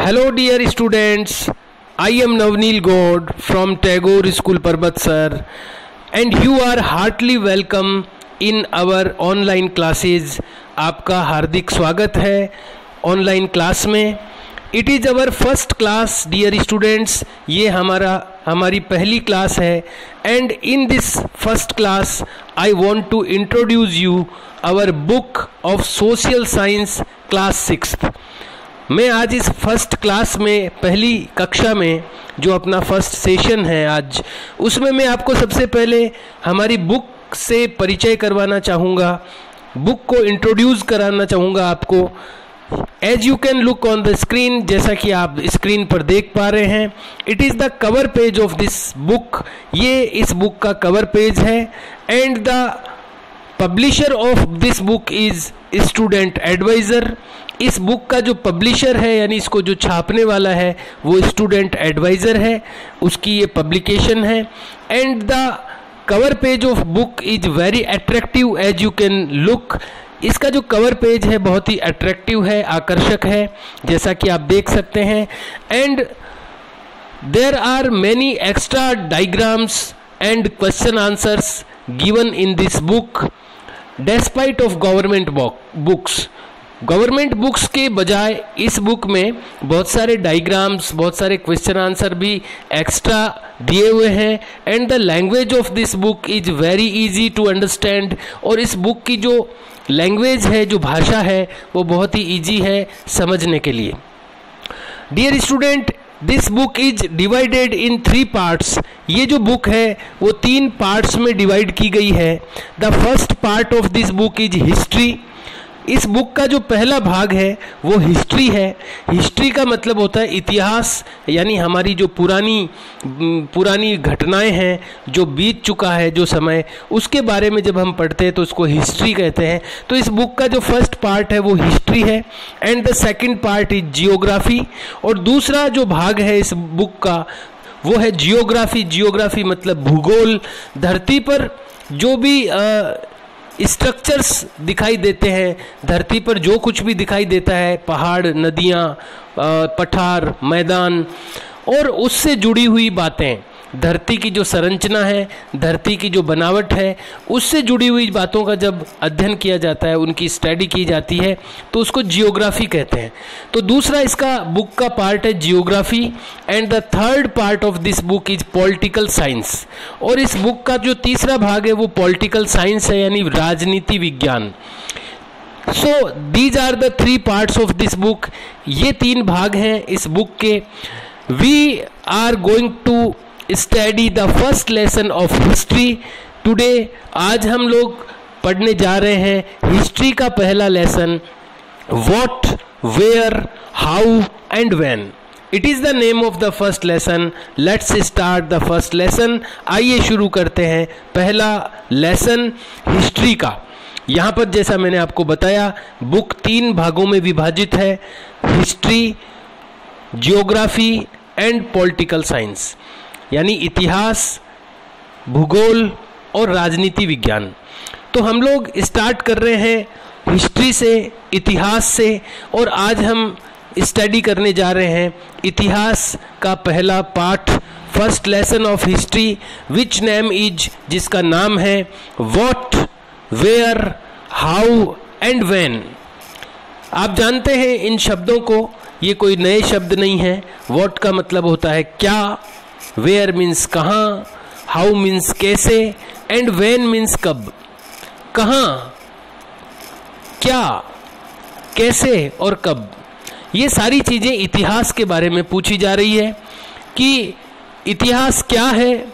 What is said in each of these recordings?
Hello dear students, I am Navneel God from Tagore School Parbatsar and you are heartily welcome in our online classes. आपका हार्दिक स्वागत है online class में. It is our first class dear students. ये हमारी पहली class है and in this first class I want to introduce you our book of social science class 6th. मैं आज इस फर्स्ट क्लास में पहली कक्षा में जो अपना फर्स्ट सेशन है आज, उसमें मैं आपको सबसे पहले हमारी बुक से परिचय करवाना चाहूँगा, बुक को इंट्रोड्यूस कराना चाहूँगा आपको. As you can look on the screen, जैसा कि आप स्क्रीन पर देख पा रहे हैं, it is the cover page of this book. ये इस बुक का कवर पेज है and the publisher of this book is Student Advisor. इस बुक का जो पब्लिशर है यानी इसको जो छापने वाला है वो स्टूडेंट एडवाइज़र है, उसकी ये पब्लिकेशन है. And the cover page of book is very attractive as you can look. इसका जो कवर पेज है बहुत ही अट्रैक्टिव है, आकर्षक है, जैसा कि आप देख सकते हैं. And there are many extra diagrams and question answers given in this book despite of government books. Government books के बजाय इस बुक में बहुत सारे डायग्राम्स, बहुत सारे क्वेश्चन आंसर भी एक्स्ट्रा दिए हुए हैं. And the language of this book is very easy to understand. और इस बुक की जो लैंग्वेज है, जो भाषा है, वो बहुत ही इजी है समझने के लिए. Dear student, this book is divided in 3 parts. ये जो बुक है वो 3 पार्ट्स में डिवाइड की गई है. The first part of this book is history. इस बुक का जो पहला भाग है वो हिस्ट्री है. हिस्ट्री का मतलब होता है इतिहास, यानी हमारी जो पुरानी घटनाएं हैं, जो बीत चुका है जो समय, उसके बारे में जब हम पढ़ते हैं तो उसको हिस्ट्री कहते हैं. तो इस बुक का जो फर्स्ट पार्ट है वो हिस्ट्री है and the second part is geography. और दूसरा जो भाग है इस बुक का वो है जियोग्राफी. जियोग्राफी मतलब भूगोल. धरती पर जो भी स्ट्रक्चर्स दिखाई देते हैं, धरती पर जो कुछ भी दिखाई देता है, पहाड़, नदियाँ, पठार, मैदान और उससे जुड़ी हुई बातें, धरती की जो संरचना है, धरती की जो बनावट है, उससे जुड़ी हुई बातों का जब अध्ययन किया जाता है, उनकी स्टडी की जाती है, तो उसको जियोग्राफी कहते हैं. तो दूसरा इसका बुक का पार्ट है geography. And the third part of this book is political science. और इस बुक का जो तीसरा भाग है वो पॉलिटिकल साइंस है, यानी राजनीति विज्ञान. So these are the 3 parts of this book. ये 3 भाग हैं इस बुक के. We are going to study the first lesson of history today. आज हम लोग पढ़ने जा रहे हैं हिस्ट्री का पहला lesson, what, where, how and when. It is the name of the first lesson. Let's start the first lesson. आइए शुरू करते हैं पहला लेसन हिस्ट्री का. यहाँ पर जैसा मैंने आपको बताया, बुक 3 भागों में विभाजित है, history, geography and political science, यानी इतिहास, भूगोल और राजनीति विज्ञान. तो हम लोग स्टार्ट कर रहे हैं हिस्ट्री से, इतिहास से. और आज हम स्टडी करने जा रहे हैं इतिहास का पहला पाठ, first lesson of history, which name is, जिसका नाम है what, where, how and when. आप जानते हैं इन शब्दों को, ये कोई नए शब्द नहीं है. व्हाट का मतलब होता है क्या, वेयर मीन्स कहाँ, हाउ मीन्स कैसे एंड व्हेन मीन्स कब. कहाँ, क्या, कैसे और कब, ये सारी चीज़ें इतिहास के बारे में पूछी जा रही है कि इतिहास क्या है,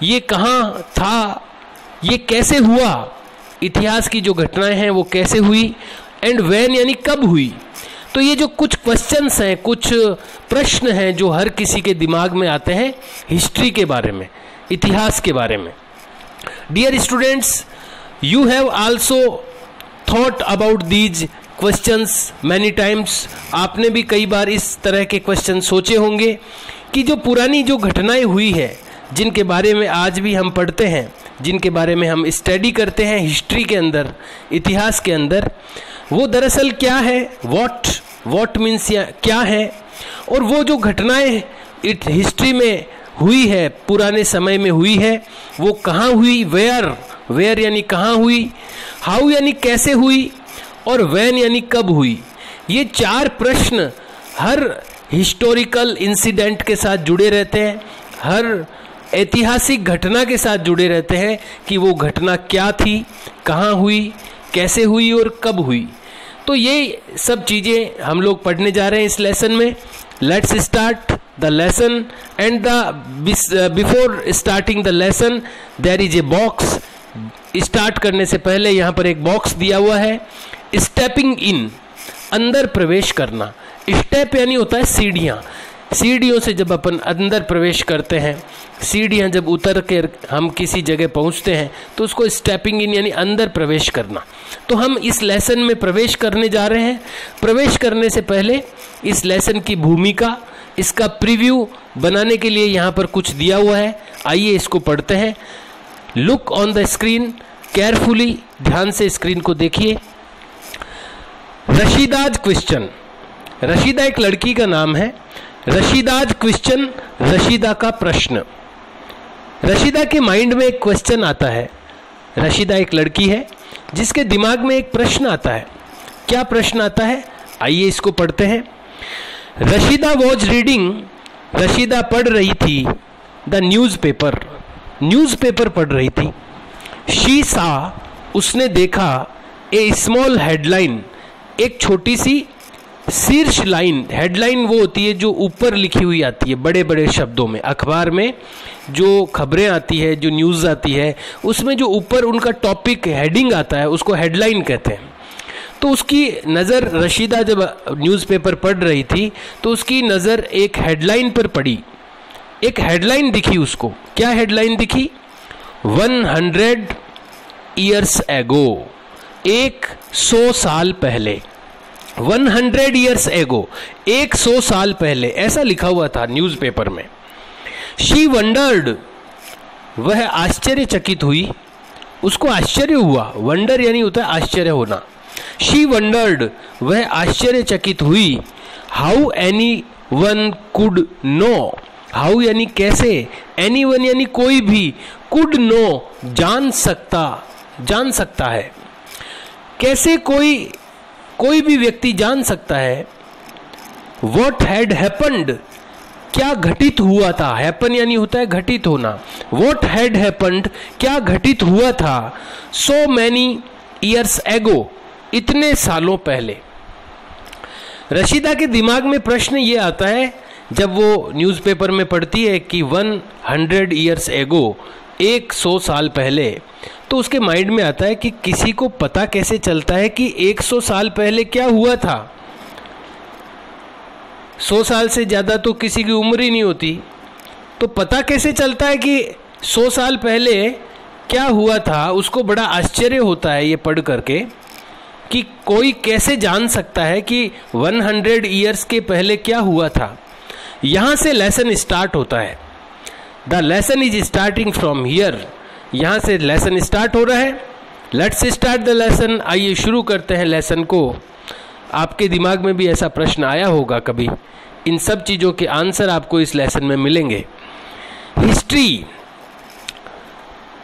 ये कहाँ था, ये कैसे हुआ, इतिहास की जो घटनाएं हैं वो कैसे हुई, एंड व्हेन यानी कब हुई. तो ये जो कुछ क्वेश्चंस हैं, कुछ प्रश्न हैं जो हर किसी के दिमाग में आते हैं हिस्ट्री के बारे में, इतिहास के बारे में. Dear students, you have also thought about these questions many times. आपने भी कई बार इस तरह के क्वेश्चन सोचे होंगे कि जो पुरानी जो घटनाएं हुई है, जिनके बारे में आज भी हम पढ़ते हैं, जिनके बारे में हम स्टडी करते हैं हिस्ट्री के अंदर, इतिहास के अंदर, वो दरअसल क्या है, व्हाट, व्हाट मीन्स क्या है, और वो जो घटनाएं हिस्ट्री में हुई है, पुराने समय में हुई है, वो कहाँ हुई, वेयर यानी कहाँ हुई, हाउ यानी कैसे हुई, और व्हेन यानी कब हुई। ये 4 प्रश्न हर हिस्टोरिकल इंसिडेंट के साथ जुड़े रहते हैं, हर ऐतिहासिक घटना के साथ जुड़े रहते हैं कि वो घटना क्या थी, कहाँ हुई, कैसे हुई और कब हुई। तो ये सब चीज़ें हम लोग पढ़ने जा रहे हैं इस लेसन में। Let's start the lesson and before starting the lesson there is a box. Start करने से पहले यहाँ पर एक बॉक्स दिया हुआ है, स्टेपिंग इन, अंदर प्रवेश करना। स्टेप यानी होता है सीढ़ियाँ, सीढ़ियों से जब अपन अंदर प्रवेश करते हैं, सीढ़ियाँ जब उतर के हम किसी जगह पहुँचते हैं तो उसको स्टेपिंग इन यानी अंदर प्रवेश करना। तो हम इस लेसन में प्रवेश करने जा रहे हैं। प्रवेश करने से पहले इस लेसन की भूमिका, इसका प्रीव्यू बनाने के लिए यहाँ पर कुछ दिया हुआ है, आइए इसको पढ़ते हैं। Look on the screen carefully, ध्यान से स्क्रीन को देखिए। रशीदाज क्वेश्चन, रशीदा एक लड़की का नाम है। रशीदाज क्वेश्चन, रशीदा का प्रश्न। रशीदा के माइंड में एक क्वेश्चन आता है। रशीदा एक लड़की है जिसके दिमाग में एक प्रश्न आता है। क्या प्रश्न आता है, आइए इसको पढ़ते हैं। रशीदा वॉज रीडिंग, रशीदा पढ़ रही थी द न्यूज़पेपर, न्यूज़पेपर पढ़ रही थी। शी सा, उसने देखा, ए स्मॉल हेडलाइन, एक छोटी सी शीर्ष लाइन। हेडलाइन वो होती है जो ऊपर लिखी हुई आती है बड़े बड़े शब्दों में। अखबार में जो खबरें आती है, जो न्यूज़ आती है, उसमें जो ऊपर उनका टॉपिक हेडिंग आता है उसको हेडलाइन कहते हैं। तो उसकी नज़र, रशीदा जब न्यूज़पेपर पढ़ रही थी तो उसकी नज़र एक हेडलाइन पर पड़ी। एक हेडलाइन दिखी उसको। क्या हेडलाइन दिखी? 100 ईयर्स एगो, 100 साल पहले। 100 ईयर्स एगो, 100 साल पहले, ऐसा लिखा हुआ था न्यूज़पेपर में। शी वंडर्ड, वह आश्चर्यचकित हुई, उसको आश्चर्य हुआ। वंडर यानी होता है आश्चर्य होना। शी वंडर्ड, वह आश्चर्यचकित हुई। How anyone could know, how यानी कैसे, एनी वन यानी कोई भी, कुड नो जान सकता है। कैसे कोई भी व्यक्ति जान सकता है। What had happened, क्या घटित हुआ था। हैपन यानी होता है घटित होना। What had happened, क्या घटित हुआ था। So many years ago, इतने सालों पहले। रशीदा के दिमाग में प्रश्न ये आता है जब वो न्यूज़पेपर में पढ़ती है कि 100 ईयर्स एगो, 100 साल पहले, तो उसके माइंड में आता है कि किसी को पता कैसे चलता है कि 100 साल पहले क्या हुआ था। 100 साल से ज़्यादा तो किसी की उम्र ही नहीं होती, तो पता कैसे चलता है कि 100 साल पहले क्या हुआ था। उसको बड़ा आश्चर्य होता है ये पढ़ करके कि कोई कैसे जान सकता है कि 100 ईयर्स के पहले क्या हुआ था। यहाँ से लेसन स्टार्ट होता है। The lesson is starting from here, यहाँ से लेसन स्टार्ट हो रहा है। लेट्स स्टार्ट द लेसन, आइए शुरू करते हैं लेसन को। आपके दिमाग में भी ऐसा प्रश्न आया होगा कभी। इन सब चीज़ों के आंसर आपको इस लेसन में मिलेंगे। हिस्ट्री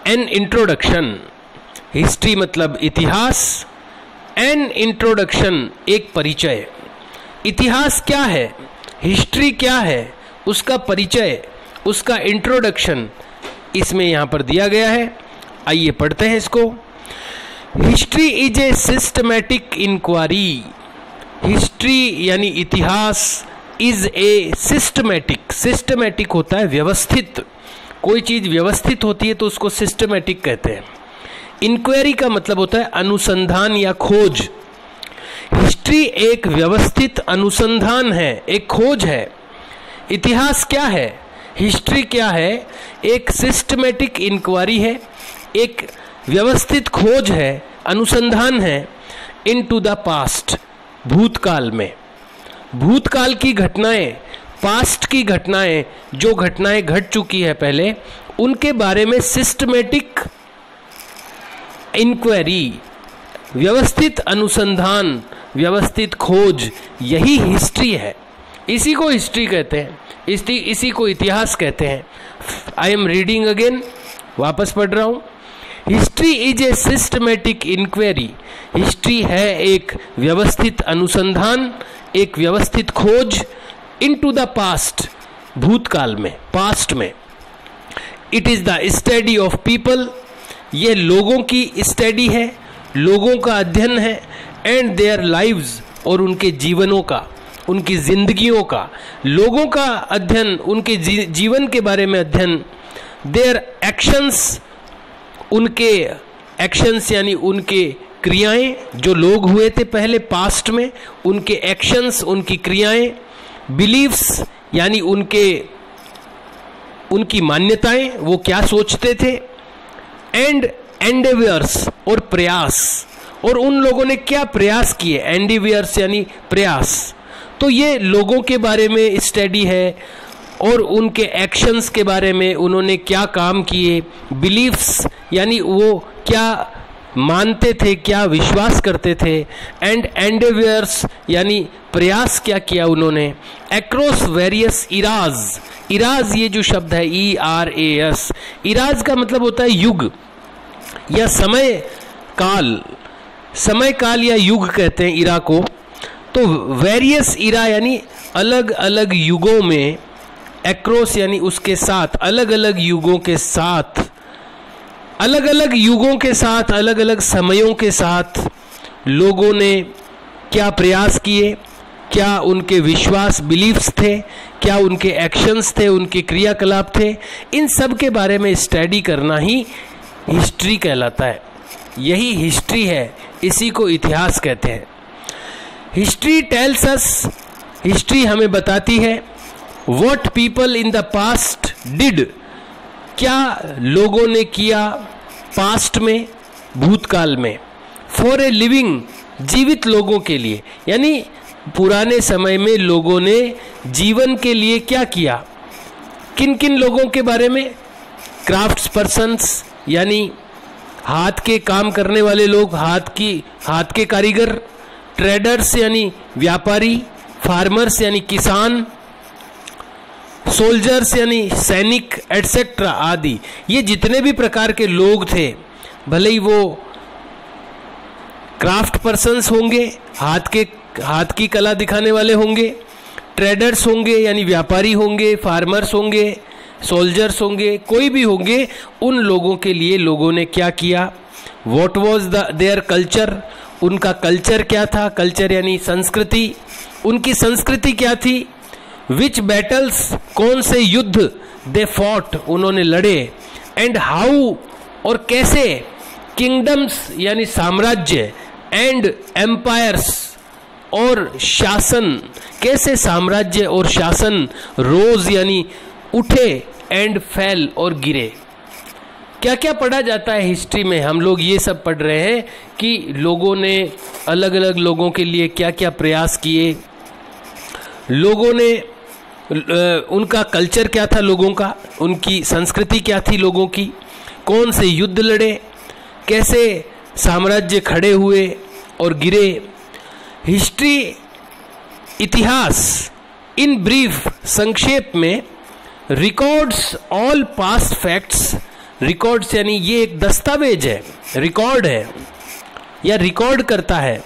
एन इंट्रोडक्शन, हिस्ट्री मतलब इतिहास, एन इंट्रोडक्शन एक परिचय। इतिहास क्या है, हिस्ट्री क्या है, उसका परिचय, उसका इंट्रोडक्शन इसमें यहाँ पर दिया गया है। आइए पढ़ते हैं इसको। History is a systematic inquiry, history यानी इतिहास, इज ए सिस्टमैटिक, सिस्टमैटिक होता है व्यवस्थित। कोई चीज़ व्यवस्थित होती है तो उसको सिस्टमैटिक कहते हैं। इंक्वायरी का मतलब होता है अनुसंधान या खोज। हिस्ट्री एक व्यवस्थित अनुसंधान है, एक खोज है। इतिहास क्या है, हिस्ट्री क्या है, एक सिस्टमैटिक इंक्वायरी है, एक व्यवस्थित खोज है, अनुसंधान है। इनटू द पास्ट, भूतकाल में, भूतकाल की घटनाएं, पास्ट की घटनाएं, जो घटनाएं घट चुकी है पहले, उनके बारे में सिस्टमैटिक इंक्वायरी, व्यवस्थित अनुसंधान व्यवस्थित खोज, यही हिस्ट्री है। इसी को हिस्ट्री कहते हैं, इसी को इतिहास कहते हैं। आई एम रीडिंग अगेन, वापस पढ़ रहा हूँ। History is a systematic inquiry. History है एक व्यवस्थित अनुसंधान, एक व्यवस्थित खोज इनटू द पास्ट, भूतकाल में, पास्ट में। It is the study of people, ये लोगों की स्टडी है, लोगों का अध्ययन है, एंड देयर लाइव्स, और उनके जीवनों का, उनकी जिंदगियों का, लोगों का अध्ययन, उनके जीवन के बारे में अध्ययन। देयर एक्शंस, उनके एक्शंस यानी उनके क्रियाएं, जो लोग हुए थे पहले पास्ट में, उनके एक्शंस, उनकी क्रियाएं। बिलीव्स यानी उनकी मान्यताएं, वो क्या सोचते थे। एंड एंडेवियर्स, और प्रयास, और उन लोगों ने क्या प्रयास किए। एंडेवियर्स यानी प्रयास। तो ये लोगों के बारे में स्टडी है, और उनके एक्शंस के बारे में, उन्होंने क्या काम किए। बिलीफ्स यानी वो क्या मानते थे, क्या विश्वास करते थे। एंड एंडेवियर्स यानी प्रयास क्या किया उन्होंने। अक्रॉस वेरियस इराज, इराज ये जो शब्द है ERAS, इराज का मतलब होता है युग या समय काल, समय काल या युग कहते हैं इरा को। तो वेरियस इरा यानी अलग अलग युगों में, एक्रॉस यानी उसके साथ, अलग अलग युगों के साथ, अलग अलग युगों के साथ, अलग अलग समयों के साथ लोगों ने क्या प्रयास किए, क्या उनके विश्वास, बिलीफ्स थे, क्या उनके एक्शंस थे, उनके क्रियाकलाप थे। इन सब के बारे में स्टडी करना ही हिस्ट्री कहलाता है। यही हिस्ट्री है, इसी को इतिहास कहते हैं। हिस्ट्री टेल्स अस, हिस्ट्री हमें बताती है what people in the past did, क्या लोगों ने किया पास्ट में, भूतकाल में। फॉर ए लिविंग, जीवित लोगों के लिए, यानी पुराने समय में लोगों ने जीवन के लिए क्या किया। किन किन लोगों के बारे में। क्राफ्ट्स पर्सन्स यानी हाथ के काम करने वाले लोग, हाथ के कारीगर। ट्रेडर्स यानी व्यापारी। फार्मर्स यानी किसान। सोल्जर्स यानी सैनिक, एटसेट्रा आदि। ये जितने भी प्रकार के लोग थे, भले ही वो क्राफ्ट पर्सन्स होंगे, हाथ की कला दिखाने वाले होंगे, ट्रेडर्स होंगे यानी व्यापारी होंगे, फार्मर्स होंगे, सोल्जर्स होंगे, कोई भी होंगे, उन लोगों के लिए लोगों ने क्या किया। व्हाट वाज देयर कल्चर, उनका कल्चर क्या था। कल्चर यानी संस्कृति, उनकी संस्कृति क्या थी। विच बैटल्स, कौन से युद्ध, दे फॉट, उन्होंने लड़े। एंड हाउ, और कैसे। किंगडम्स यानी साम्राज्य, एंड एम्पायर्स, और शासन, कैसे साम्राज्य और शासन रोज यानी उठे, एंड फेल, और गिरे। क्या क्या पढ़ा जाता है हिस्ट्री में, हम लोग ये सब पढ़ रहे हैं कि लोगों ने अलग अलग लोगों के लिए क्या क्या प्रयास किए, लोगों ने उनका कल्चर क्या था, लोगों का, उनकी संस्कृति क्या थी लोगों की, कौन से युद्ध लड़े, कैसे साम्राज्य खड़े हुए और गिरे। हिस्ट्री, इतिहास, इन ब्रीफ, संक्षेप में, records all past facts. Records यानी ये एक दस्तावेज है, रिकॉर्ड है या रिकॉर्ड करता है।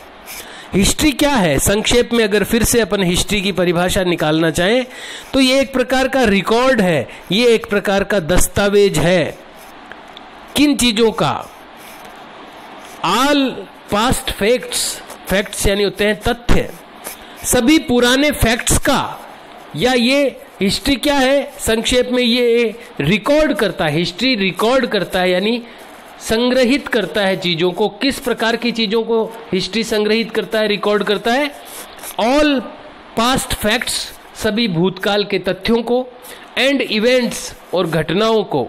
हिस्ट्री क्या है, संक्षेप में अगर फिर से अपन हिस्ट्री की परिभाषा निकालना चाहें तो ये एक प्रकार का रिकॉर्ड है, ये एक प्रकार का दस्तावेज है। किन चीजों का। ऑल पास्ट फैक्ट्स, फैक्ट्स यानी होते हैं तथ्य, सभी पुराने फैक्ट्स का। या ये हिस्ट्री क्या है, संक्षेप में ये रिकॉर्ड करता है। हिस्ट्री रिकॉर्ड करता है यानी संग्रहित करता है चीजों को। किस प्रकार की चीजों को हिस्ट्री संग्रहित करता है, रिकॉर्ड करता है। ऑल पास्ट फैक्ट्स, सभी भूतकाल के तथ्यों को। एंड इवेंट्स, और घटनाओं को।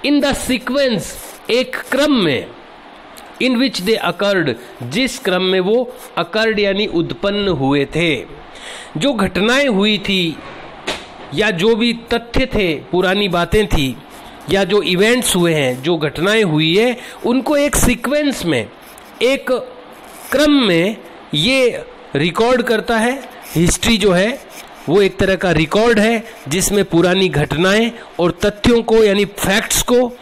इन द सीक्वेंस, एक क्रम में। इन विच दे अकर्ड, जिस क्रम में वो अकर्ड यानी उत्पन्न हुए थे। जो घटनाएं हुई थी या जो भी तथ्य थे, पुरानी बातें थी, या जो इवेंट्स हुए हैं, जो घटनाएं हुई है, उनको एक सीक्वेंस में, एक क्रम में ये रिकॉर्ड करता है। हिस्ट्री जो है वो एक तरह का रिकॉर्ड है जिसमें पुरानी घटनाएं और तथ्यों को यानी फैक्ट्स को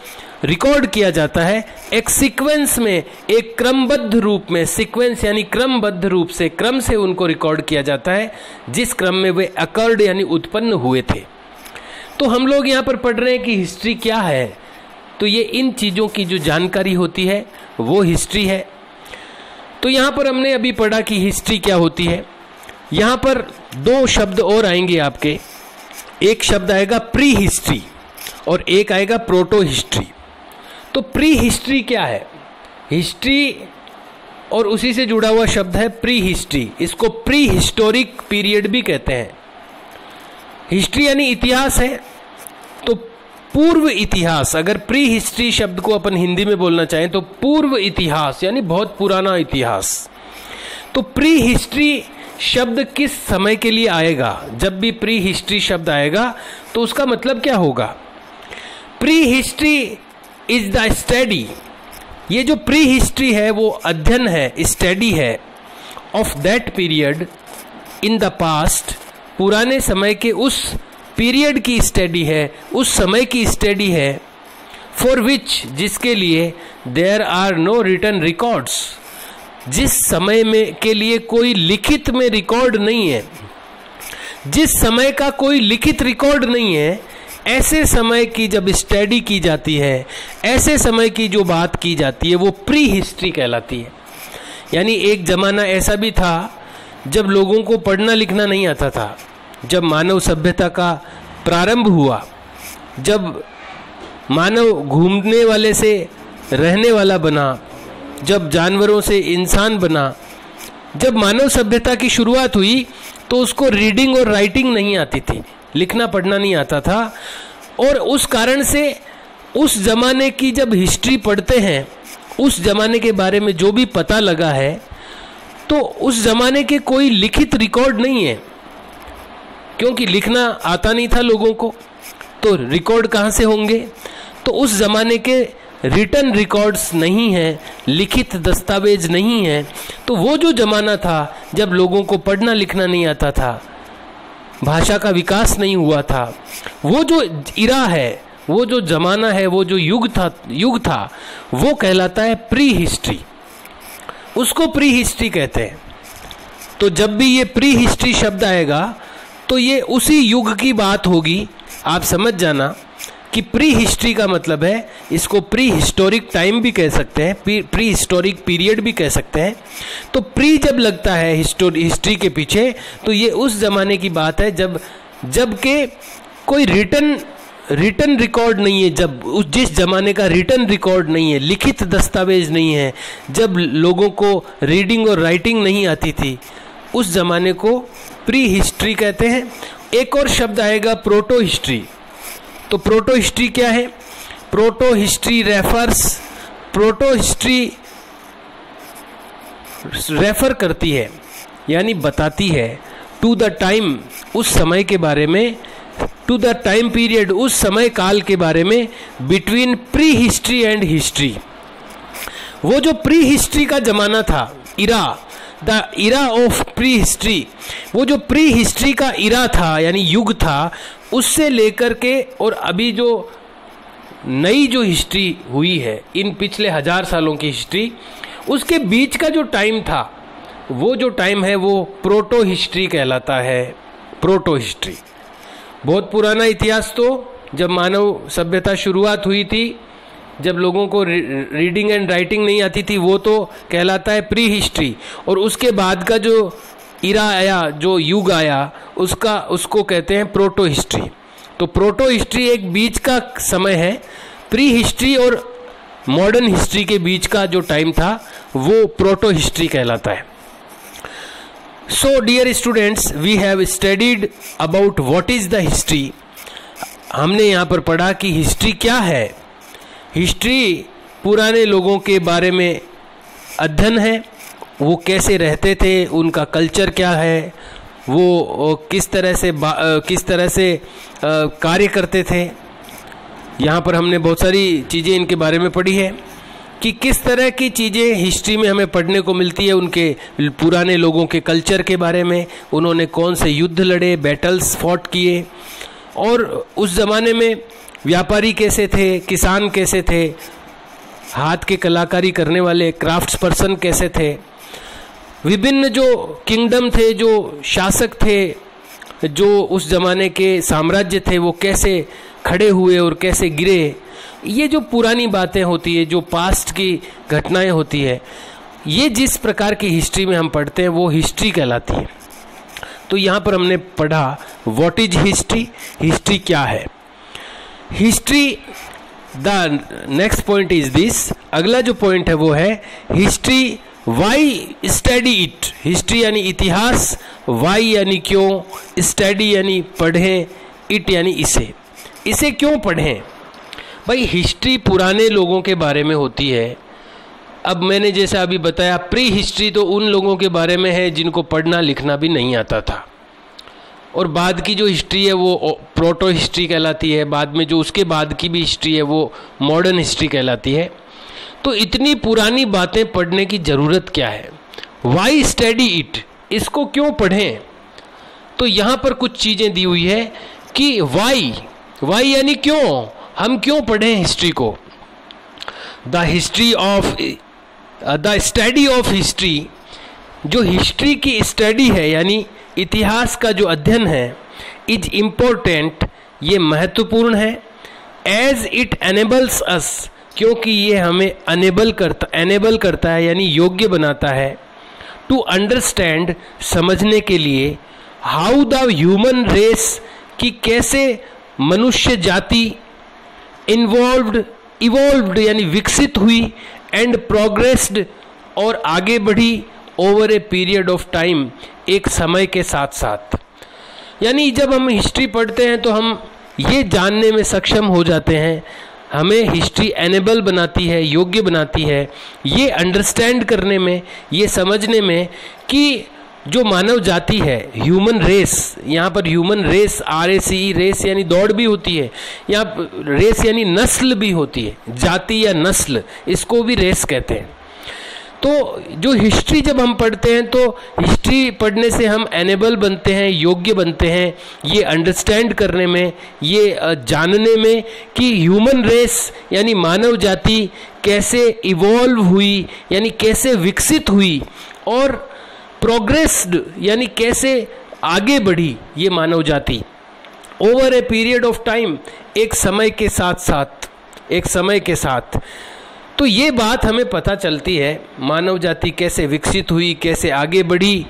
रिकॉर्ड किया जाता है एक सीक्वेंस में, एक क्रमबद्ध रूप में। सीक्वेंस यानी क्रमबद्ध रूप से, क्रम से उनको रिकॉर्ड किया जाता है जिस क्रम में वे अकर्ड यानी उत्पन्न हुए थे। तो हम लोग यहाँ पर पढ़ रहे हैं कि हिस्ट्री क्या है। तो ये इन चीज़ों की जो जानकारी होती है वो हिस्ट्री है। तो यहाँ पर हमने अभी पढ़ा कि हिस्ट्री क्या होती है। यहाँ पर दो शब्द और आएंगे आपके, एक शब्द आएगा प्री हिस्ट्री और एक आएगा प्रोटो हिस्ट्री। तो प्री हिस्ट्री क्या है? हिस्ट्री और उसी से जुड़ा हुआ शब्द है प्री हिस्ट्री। इसको प्री हिस्टोरिक पीरियड भी कहते हैं। हिस्ट्री यानी इतिहास है, तो पूर्व इतिहास। अगर प्री हिस्ट्री शब्द को अपन हिंदी में बोलना चाहें तो पूर्व इतिहास यानी बहुत पुराना इतिहास। तो प्री हिस्ट्री शब्द किस समय के लिए आएगा? जब भी प्री हिस्ट्री शब्द आएगा तो उसका मतलब क्या होगा? Pre history is the study. ये जो प्री हिस्ट्री है वो अध्ययन है, स्टडी है of that period in the past. पुराने समय के उस पीरियड की स्टडी है, उस समय की स्टडी है। फॉर विच, जिसके लिए there are no written records, जिस समय में के लिए कोई लिखित में रिकॉर्ड नहीं है, जिस समय का कोई लिखित रिकॉर्ड नहीं है, ऐसे समय की जब स्टडी की जाती है, ऐसे समय की जो बात की जाती है वो प्री हिस्ट्री कहलाती है। यानी एक ज़माना ऐसा भी था जब लोगों को पढ़ना लिखना नहीं आता था, जब मानव सभ्यता का प्रारंभ हुआ, जब मानव घूमने वाले से रहने वाला बना, जब जानवरों से इंसान बना, जब मानव सभ्यता की शुरुआत हुई तो उसको रीडिंग और राइटिंग नहीं आती थी, लिखना पढ़ना नहीं आता था। और उस कारण से उस ज़माने की जब हिस्ट्री पढ़ते हैं, उस ज़माने के बारे में जो भी पता लगा है, तो उस ज़माने के कोई लिखित रिकॉर्ड नहीं है, क्योंकि लिखना आता नहीं था लोगों को, तो रिकॉर्ड कहाँ से होंगे? तो उस ज़माने के रिटन रिकॉर्ड्स नहीं हैं, लिखित दस्तावेज नहीं हैं। तो वो जो ज़माना था जब लोगों को पढ़ना लिखना नहीं आता था, भाषा का विकास नहीं हुआ था, वो जो इरा है, वो जो ज़माना है, वो जो युग था वो कहलाता है प्री हिस्ट्री। उसको प्री हिस्ट्री कहते हैं। तो जब भी ये प्री हिस्ट्री शब्द आएगा तो ये उसी युग की बात होगी। आप समझ जाना कि प्री हिस्ट्री का मतलब है, इसको प्री हिस्टोरिक टाइम भी कह सकते हैं, प्री हिस्टोरिक पीरियड भी कह सकते हैं। तो प्री जब लगता है हिस्ट्री के पीछे तो ये उस ज़माने की बात है जब के कोई रिटन रिकॉर्ड नहीं है, जब जिस ज़माने का रिटन रिकॉर्ड नहीं है, लिखित दस्तावेज नहीं है, जब लोगों को रीडिंग और राइटिंग नहीं आती थी, उस ज़माने को प्री हिस्ट्री कहते हैं। एक और शब्द आएगा प्रोटो हिस्ट्री। तो प्रोटो हिस्ट्री क्या है? प्रोटो हिस्ट्री रेफर करती है यानी बताती है टू द टाइम, उस समय के बारे में, टू द टाइम पीरियड, उस समय काल के बारे में, between pre history and history. वो जो प्री हिस्ट्री का जमाना था, the era of pre history, वो जो प्री हिस्ट्री का इरा था यानी युग था, उससे लेकर के और अभी जो नई जो हिस्ट्री हुई है, इन पिछले 1000 सालों की हिस्ट्री, उसके बीच का जो टाइम था, वो जो टाइम है वो प्रोटो हिस्ट्री कहलाता है। प्रोटो हिस्ट्री बहुत पुराना इतिहास, तो जब मानव सभ्यता शुरुआत हुई थी, जब लोगों को रीडिंग एंड राइटिंग नहीं आती थी, वो तो कहलाता है प्री हिस्ट्री। और उसके बाद का जो इरा आया, जो युग आया, उसको कहते हैं प्रोटो हिस्ट्री। तो प्रोटो हिस्ट्री एक बीच का समय है, प्री हिस्ट्री और मॉडर्न हिस्ट्री के बीच का जो टाइम था वो प्रोटो हिस्ट्री कहलाता है। So dear students, we have studied about what is the history. हमने यहाँ पर पढ़ा कि हिस्ट्री क्या है। हिस्ट्री पुराने लोगों के बारे में अध्ययन है, वो कैसे रहते थे, उनका कल्चर क्या है, वो किस तरह से कार्य करते थे। यहाँ पर हमने बहुत सारी चीज़ें इनके बारे में पढ़ी है कि किस तरह की चीज़ें हिस्ट्री में हमें पढ़ने को मिलती है, उनके पुराने लोगों के कल्चर के बारे में, उन्होंने कौन से युद्ध लड़े, बैटल्स फॉट किए, और उस ज़माने में व्यापारी कैसे थे, किसान कैसे थे, हाथ के कलाकारी करने वाले क्राफ्ट्स पर्सन कैसे थे, विभिन्न जो किंगडम थे, जो शासक थे, जो उस ज़माने के साम्राज्य थे, वो कैसे खड़े हुए और कैसे गिरे। ये जो पुरानी बातें होती है, जो पास्ट की घटनाएं होती है, ये जिस प्रकार की हिस्ट्री में हम पढ़ते हैं वो हिस्ट्री कहलाती है। तो यहाँ पर हमने पढ़ा व्हाट इज हिस्ट्री, हिस्ट्री क्या है। History, the next point is this, अगला जो पॉइंट है वो है history why study it. History यानी इतिहास, वाई यानी क्यों, स्टडी यानी पढ़ें, इट यानी इसे क्यों पढ़ें। भाई हिस्ट्री पुराने लोगों के बारे में होती है। अब मैंने जैसा अभी बताया, प्री हिस्ट्री तो उन लोगों के बारे में है जिनको पढ़ना लिखना भी नहीं आता था, और बाद की जो हिस्ट्री है वो प्रोटो हिस्ट्री कहलाती है, बाद में जो उसके बाद की भी हिस्ट्री है वो मॉडर्न हिस्ट्री कहलाती है। तो इतनी पुरानी बातें पढ़ने की ज़रूरत क्या है, वाई स्टडी इट, इसको क्यों पढ़ें। तो यहाँ पर कुछ चीज़ें दी हुई है कि वाई यानी क्यों, हम क्यों पढ़ें हिस्ट्री को। द स्टडी ऑफ हिस्ट्री, जो हिस्ट्री की स्टडी है यानी इतिहास का जो अध्ययन है, इज इम्पोर्टेंट, ये महत्वपूर्ण है, एज इट एनेबल्स अस, क्योंकि ये हमें एनेबल करता है यानी योग्य बनाता है, टू अंडरस्टैंड, समझने के लिए, हाउ द ह्यूमन रेस, कि कैसे मनुष्य जाति इवॉल्व्ड यानी विकसित हुई, एंड प्रोग्रेस्ड, और आगे बढ़ी, over a period of time, एक समय के साथ साथ। यानी जब हम हिस्ट्री पढ़ते हैं तो हम ये जानने में सक्षम हो जाते हैं, हमें हिस्ट्री एनेबल बनाती है, योग्य बनाती है, ये अंडरस्टैंड करने में, ये समझने में कि जो मानव जाति है, ह्यूमन रेस, यहाँ पर ह्यूमन रेस, RACE, रेस यानी दौड़ भी होती है, यहाँ रेस यानी नस्ल भी होती है, जाति या नस्ल, इसको भी रेस कहते हैं। तो जो हिस्ट्री जब हम पढ़ते हैं तो हिस्ट्री पढ़ने से हम एनेबल बनते हैं, योग्य बनते हैं, ये अंडरस्टैंड करने में, ये जानने में कि ह्यूमन रेस यानी मानव जाति कैसे इवॉल्व हुई यानी कैसे विकसित हुई, और प्रोग्रेस्ड यानी कैसे आगे बढ़ी ये मानव जाति, over a period of time, एक समय के साथ। तो ये बात हमें पता चलती है, मानव जाति कैसे विकसित हुई, कैसे आगे बढ़ी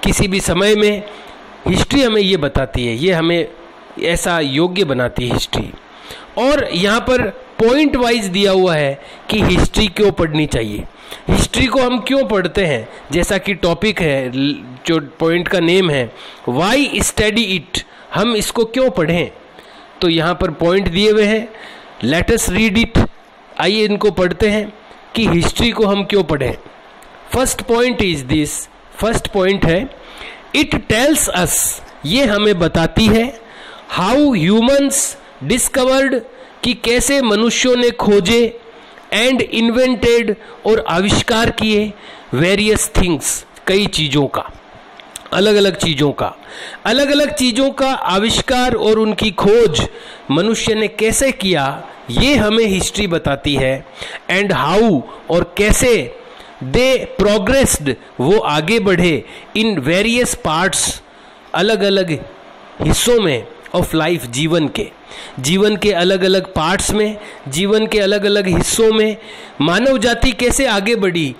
किसी भी समय में, हिस्ट्री हमें ये बताती है, ये हमें ऐसा योग्य बनाती है हिस्ट्री। और यहाँ पर पॉइंट वाइज दिया हुआ है कि हिस्ट्री क्यों पढ़नी चाहिए, हिस्ट्री को हम क्यों पढ़ते हैं, जैसा कि टॉपिक है, जो पॉइंट का नेम है वाई स्टडी इट, हम इसको क्यों पढ़ें। तो यहाँ पर पॉइंट दिए हुए हैं, लेट अस रीड इट, आइए इनको पढ़ते हैं कि हिस्ट्री को हम क्यों पढ़ें। First point is this, first point है इट टेल्स अस, ये हमें बताती है, हाउ ह्यूमंस डिस्कवर्ड, कि कैसे मनुष्यों ने खोजे, एंड इन्वेंटेड, और आविष्कार किए, वेरियस थिंग्स, कई चीज़ों का, अलग अलग चीज़ों का आविष्कार और उनकी खोज मनुष्य ने कैसे किया, ये हमें हिस्ट्री बताती है। एंड हाउ, और कैसे, दे प्रोग्रेस्ड, वो आगे बढ़े, इन वेरियस पार्ट्स, अलग अलग हिस्सों में, ऑफ लाइफ, जीवन के अलग अलग पार्ट्स में, जीवन के अलग अलग हिस्सों में मानव जाति कैसे आगे बढ़ी,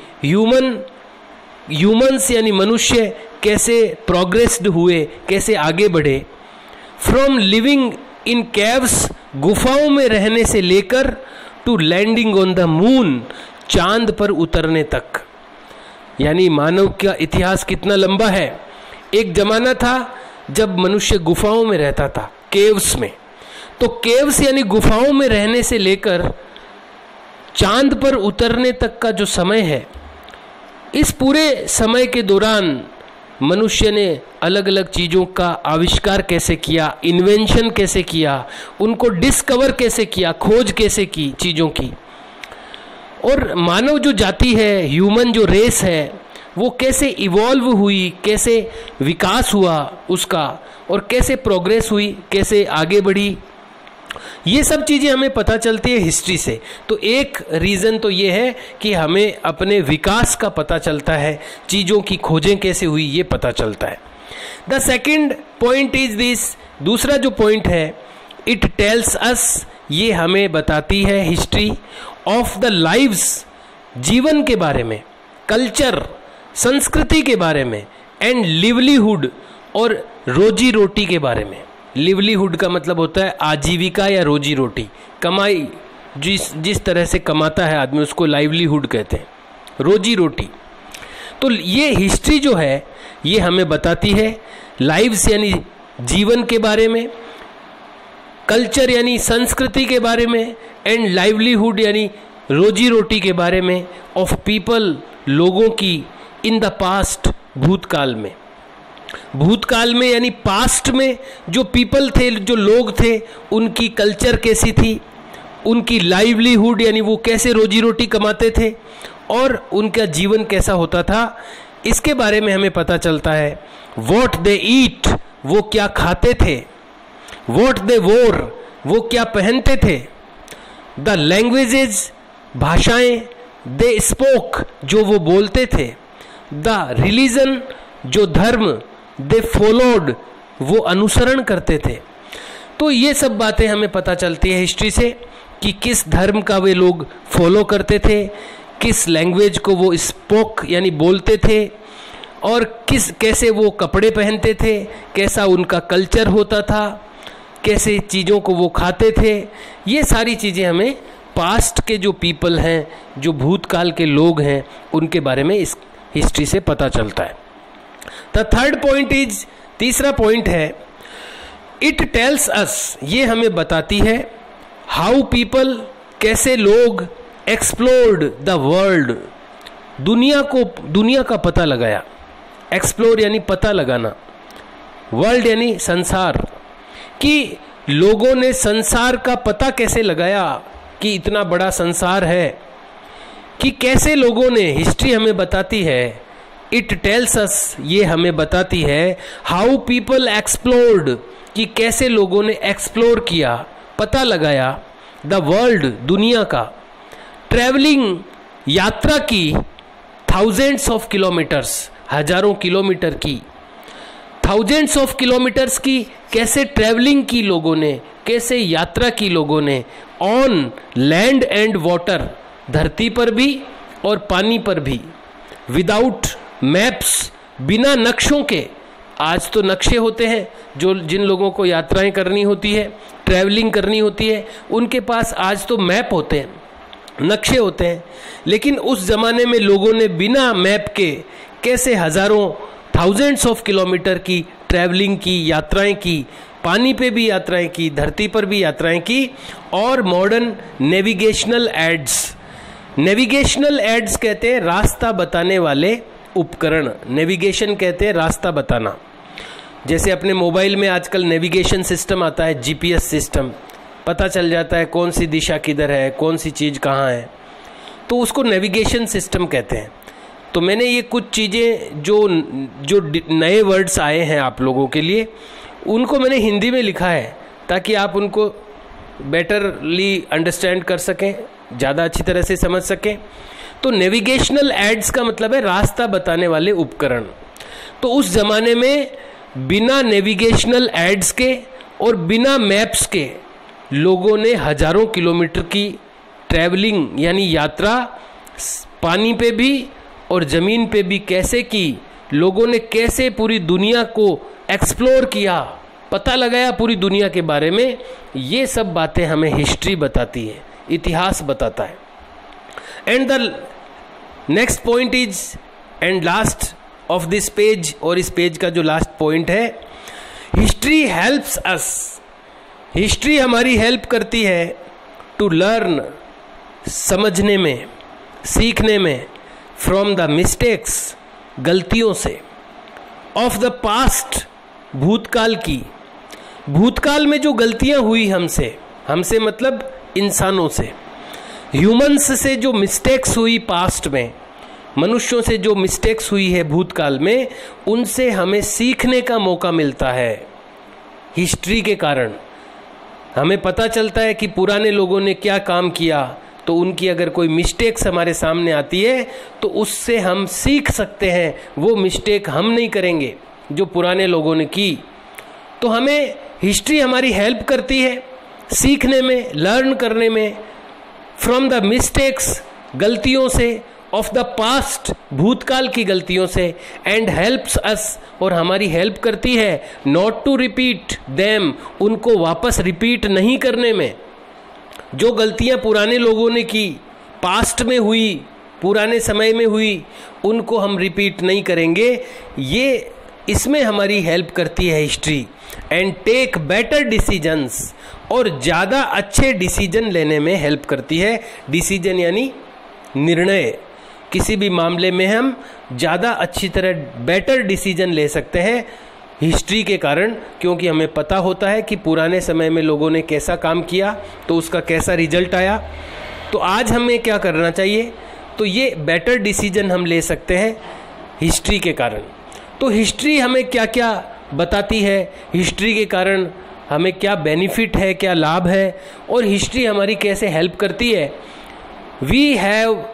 ह्यूमन्स यानी मनुष्य कैसे प्रोग्रेस्ड हुए, कैसे आगे बढ़े, फ्रॉम लिविंग इन कैव्स, गुफाओं में रहने से लेकर, to landing on the moon, चांद पर उतरने तक। यानी मानव का इतिहास कितना लंबा है। एक जमाना था जब मनुष्य गुफाओं में रहता था, केव्स में। तो केव्स यानी गुफाओं में रहने से लेकर चांद पर उतरने तक का जो समय है, इस पूरे समय के दौरान मनुष्य ने अलग अलग चीज़ों का आविष्कार कैसे किया, इन्वेंशन कैसे किया, उनको डिस्कवर कैसे किया, खोज कैसे की चीज़ों की। और मानव जो जाति है, ह्यूमन जो रेस है, वो कैसे इवॉल्व हुई, कैसे विकास हुआ उसका, और कैसे प्रोग्रेस हुई, कैसे आगे बढ़ी, ये सब चीज़ें हमें पता चलती है हिस्ट्री से। तो एक रीज़न तो ये है कि हमें अपने विकास का पता चलता है, चीज़ों की खोजें कैसे हुई ये पता चलता है। The second point is this, दूसरा जो पॉइंट है, इट टेल्स अस, ये हमें बताती है हिस्ट्री ऑफ द लाइव्स, जीवन के बारे में, कल्चर, संस्कृति के बारे में, एंड लिवलीहुड, और रोजी रोटी के बारे में। लिवलीहुड का मतलब होता है आजीविका या रोजी रोटी, कमाई, जिस तरह से कमाता है आदमी उसको लाइवलीहुड कहते हैं, रोजी रोटी। तो ये हिस्ट्री जो है ये हमें बताती है लाइव्स यानी जीवन के बारे में, कल्चर यानी संस्कृति के बारे में, एंड लाइवलीहुड यानी रोजी रोटी के बारे में, ऑफ पीपल, लोगों की, इन द पास्ट, भूतकाल में। भूतकाल में यानी पास्ट में जो पीपल थे, जो लोग थे, उनकी कल्चर कैसी थी, उनकी लाइवलीहुड यानी वो कैसे रोजी रोटी कमाते थे, और उनका जीवन कैसा होता था, इसके बारे में हमें पता चलता है। वॉट दे ईट, वो क्या खाते थे, वॉट दे वोर, वो क्या पहनते थे, द लैंग्वेजेज, भाषाएं, दे स्पोक, जो वो बोलते थे, द रिलीजन, जो धर्म, दे फॉलोड, वो अनुसरण करते थे। तो ये सब बातें हमें पता चलती है हिस्ट्री से कि किस धर्म का वे लोग फॉलो करते थे, किस लैंग्वेज को वो स्पोक यानी बोलते थे, और कैसे वो कपड़े पहनते थे, कैसा उनका कल्चर होता था, कैसे चीज़ों को वो खाते थे। ये सारी चीज़ें हमें पास्ट के जो पीपल हैं, जो भूतकाल के लोग हैं, उनके बारे में इस हिस्ट्री से पता चलता है। द थर्ड पॉइंट इज, तीसरा पॉइंट है, इट टेल्स अस, ये हमें बताती है हाउ पीपल, कैसे लोग, एक्सप्लोर्ड द वर्ल्ड, दुनिया का पता लगाया। एक्सप्लोर यानी पता लगाना, वर्ल्ड यानी संसार, कि लोगों ने संसार का पता कैसे लगाया कि इतना बड़ा संसार है, कि कैसे लोगों ने, हिस्ट्री हमें बताती है, इट टेल्स अस, ये हमें बताती है हाउ पीपल एक्सप्लोर्ड, कि कैसे लोगों ने एक्सप्लोर किया, पता लगाया, द वर्ल्ड, दुनिया का, ट्रैवलिंग, यात्रा की, थाउजेंड्स ऑफ किलोमीटर्स, हजारों किलोमीटर की, थाउजेंड्स ऑफ किलोमीटर्स की, कैसे ट्रैवलिंग की लोगों ने, कैसे यात्रा की लोगों ने, ऑन लैंड एंड वाटर, धरती पर भी और पानी पर भी, विदाउट मैप्स, बिना नक्शों के। आज तो नक्शे होते हैं, जिन लोगों को यात्राएं करनी होती है, ट्रैवलिंग करनी होती है, उनके पास आज तो मैप होते हैं, नक्शे होते हैं। लेकिन उस ज़माने में लोगों ने बिना मैप के कैसे हज़ारों, थाउजेंड्स ऑफ किलोमीटर की ट्रैवलिंग की, यात्राएं की, पानी पे भी यात्राएं की, धरती पर भी यात्राएं की। और modern navigational aids, navigational aids कहते हैं रास्ता बताने वाले उपकरण, नेविगेशन कहते हैं रास्ता बताना। जैसे अपने मोबाइल में आजकल नेविगेशन सिस्टम आता है, जीपीएस सिस्टम, पता चल जाता है कौन सी दिशा किधर है, कौन सी चीज़ कहाँ है, तो उसको नेविगेशन सिस्टम कहते हैं। तो मैंने ये कुछ चीज़ें जो नए वर्ड्स आए हैं आप लोगों के लिए, उनको मैंने हिंदी में लिखा है ताकि आप उनको बेटरली अंडरस्टैंड कर सकें, ज़्यादा अच्छी तरह से समझ सकें। तो नेविगेशनल एड्स का मतलब है रास्ता बताने वाले उपकरण। तो उस ज़माने में बिना नेविगेशनल एड्स के और बिना मैप्स के लोगों ने हजारों किलोमीटर की ट्रैवलिंग यानी यात्रा पानी पे भी और ज़मीन पे भी कैसे की, लोगों ने कैसे पूरी दुनिया को एक्सप्लोर किया, पता लगाया पूरी दुनिया के बारे में। ये सब बातें हमें हिस्ट्री बताती है, इतिहास बताता है। And the next point is, and last of this page, और इस पेज का जो लास्ट पॉइंट है, हिस्ट्री हेल्प्स अस, हिस्ट्री हमारी हेल्प करती है टू लर्न, समझने में, सीखने में, फ्रॉम द मिस्टेक्स, गलतियों से, ऑफ द पास्ट, भूतकाल की, भूतकाल में जो गलतियां हुई हमसे मतलब इंसानों से, ह्यूमंस से जो मिस्टेक्स हुई पास्ट में, मनुष्यों से जो मिस्टेक्स हुई है भूतकाल में, उनसे हमें सीखने का मौका मिलता है। हिस्ट्री के कारण हमें पता चलता है कि पुराने लोगों ने क्या काम किया, तो उनकी अगर कोई मिस्टेक्स हमारे सामने आती है तो उससे हम सीख सकते हैं, वो मिस्टेक हम नहीं करेंगे जो पुराने लोगों ने की। तो हमें हिस्ट्री हमारी हेल्प करती है सीखने में, लर्न करने में फ्रॉम द मिस्टेक्स, गलतियों से, ऑफ द पास्ट, भूतकाल की गलतियों से, एंड हेल्प्स अस, और हमारी हेल्प करती है नॉट टू रिपीट देम, उनको वापस रिपीट नहीं करने में। जो गलतियां पुराने लोगों ने की, पास्ट में हुई, पुराने समय में हुई, उनको हम रिपीट नहीं करेंगे। ये इसमें हमारी हेल्प करती है history. And take better decisions, और ज़्यादा अच्छे डिसीजन लेने में हेल्प करती है। डिसीजन यानी निर्णय, किसी भी मामले में हम ज़्यादा अच्छी तरह बेटर डिसीजन ले सकते हैं हिस्ट्री के कारण, क्योंकि हमें पता होता है कि पुराने समय में लोगों ने कैसा काम किया तो उसका कैसा रिजल्ट आया। तो आज हमें क्या करना चाहिए, तो ये बेटर डिसीजन हम ले सकते हैं हिस्ट्री के कारण। तो हिस्ट्री हमें क्या क्या बताती है, हिस्ट्री के कारण हमें क्या बेनिफिट है, क्या लाभ है, और हिस्ट्री हमारी कैसे हेल्प करती है। We have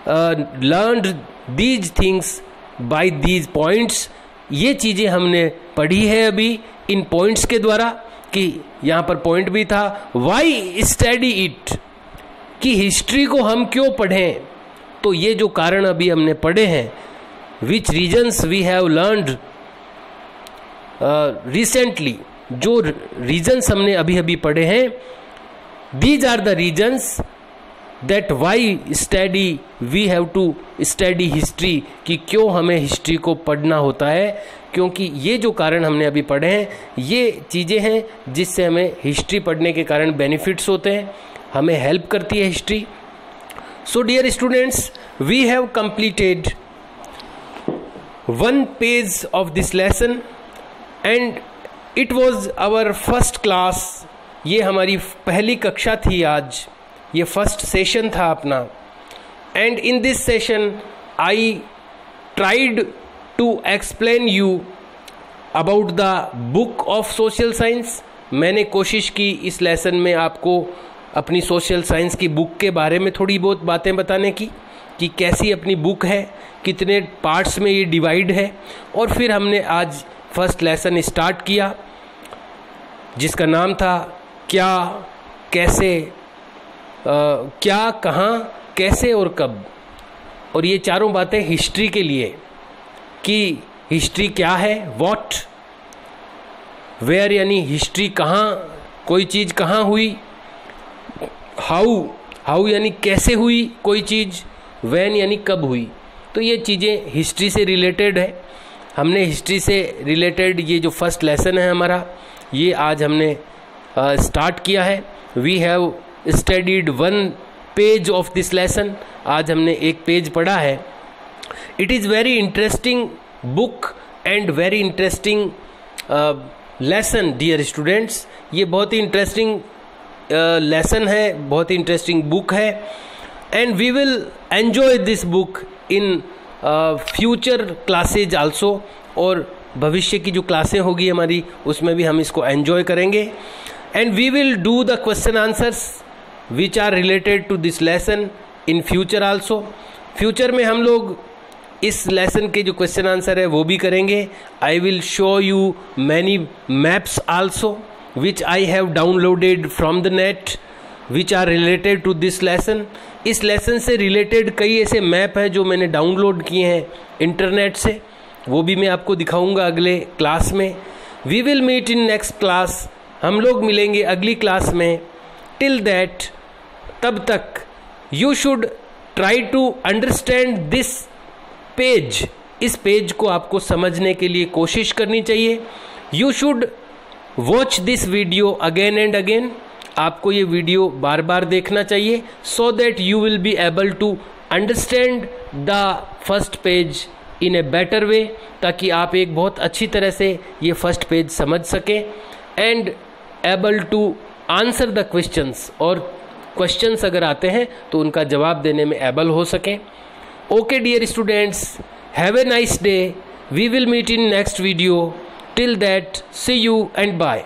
learned these things by these points, ये चीज़ें हमने पढ़ी है अभी इन पॉइंट्स के द्वारा, कि यहाँ पर पॉइंट भी था वाई स्टडी इट, कि हिस्ट्री को हम क्यों पढ़ें। तो ये जो कारण अभी हमने पढ़े हैं, which reasons we have learned recently, जो रीजन्स हमने अभी अभी पढ़े हैं, these are the reasons that why study we have to study history, कि क्यों हमें हिस्ट्री को पढ़ना होता है। क्योंकि ये जो कारण हमने अभी पढ़े हैं, ये चीज़ें हैं जिससे हमें हिस्ट्री पढ़ने के कारण बेनिफिट्स होते हैं, हमें हेल्प करती है history. So dear students, we have completed 1 page of this lesson and it was our first class. ये हमारी पहली कक्षा थी आज, ये फर्स्ट सेशन था अपना। And in this session I tried to explain you about the book of social science. मैंने कोशिश की इस लेसन में आपको अपनी सोशल साइंस की बुक के बारे में थोड़ी बहुत बातें बताने की, कि कैसी अपनी बुक है, कितने पार्ट्स में ये डिवाइड है। और फिर हमने आज फर्स्ट लेसन स्टार्ट किया जिसका नाम था क्या, कैसे, क्या, कहाँ, कैसे और कब। और ये चारों बातें हिस्ट्री के लिए, कि हिस्ट्री क्या है, व्हाट, वेयर यानी हिस्ट्री कहाँ, कोई चीज़ कहाँ हुई, हाउ यानी कैसे हुई कोई चीज़, व्हेन यानी कब हुई। तो ये चीज़ें हिस्ट्री से रिलेटेड है। हमने हिस्ट्री से रिलेटेड ये जो फर्स्ट लेसन है हमारा, ये आज हमने स्टार्ट किया है। We have studied 1 page of this lesson. आज हमने एक पेज पढ़ा है। It is very interesting book and very interesting lesson dear students. ये बहुत ही इंटरेस्टिंग लेसन है, बहुत ही इंटरेस्टिंग बुक है। And we will enjoy this book in future classes also, और भविष्य की जो क्लासें होगी हमारी उसमें भी हम इसको एन्जॉय करेंगे। And we will do the question answers which are related to this lesson in future also. Future में हम लोग इस लेसन के जो क्वेश्चन आंसर है वो भी करेंगे। I will show you many maps also which I have downloaded from the net which are related to this lesson. इस लेसन से रिलेटेड कई ऐसे मैप हैं जो मैंने डाउनलोड किए हैं इंटरनेट से, वो भी मैं आपको दिखाऊंगा अगले क्लास में। We will meet in next class, हम लोग मिलेंगे अगली क्लास में। टिल दैट, तब तक you should try to understand this page. इस पेज को आपको समझने के लिए कोशिश करनी चाहिए। You should watch this video again and again. आपको ये वीडियो बार बार देखना चाहिए, so that you will be able to understand the first page in a better way, ताकि आप एक बहुत अच्छी तरह से ये फर्स्ट पेज समझ सकें and able to answer the questions, और क्वेश्चंस अगर आते हैं तो उनका जवाब देने में एबल हो सकें। Okay dear students, have a nice day. We will meet in next video. Till that, see you and bye.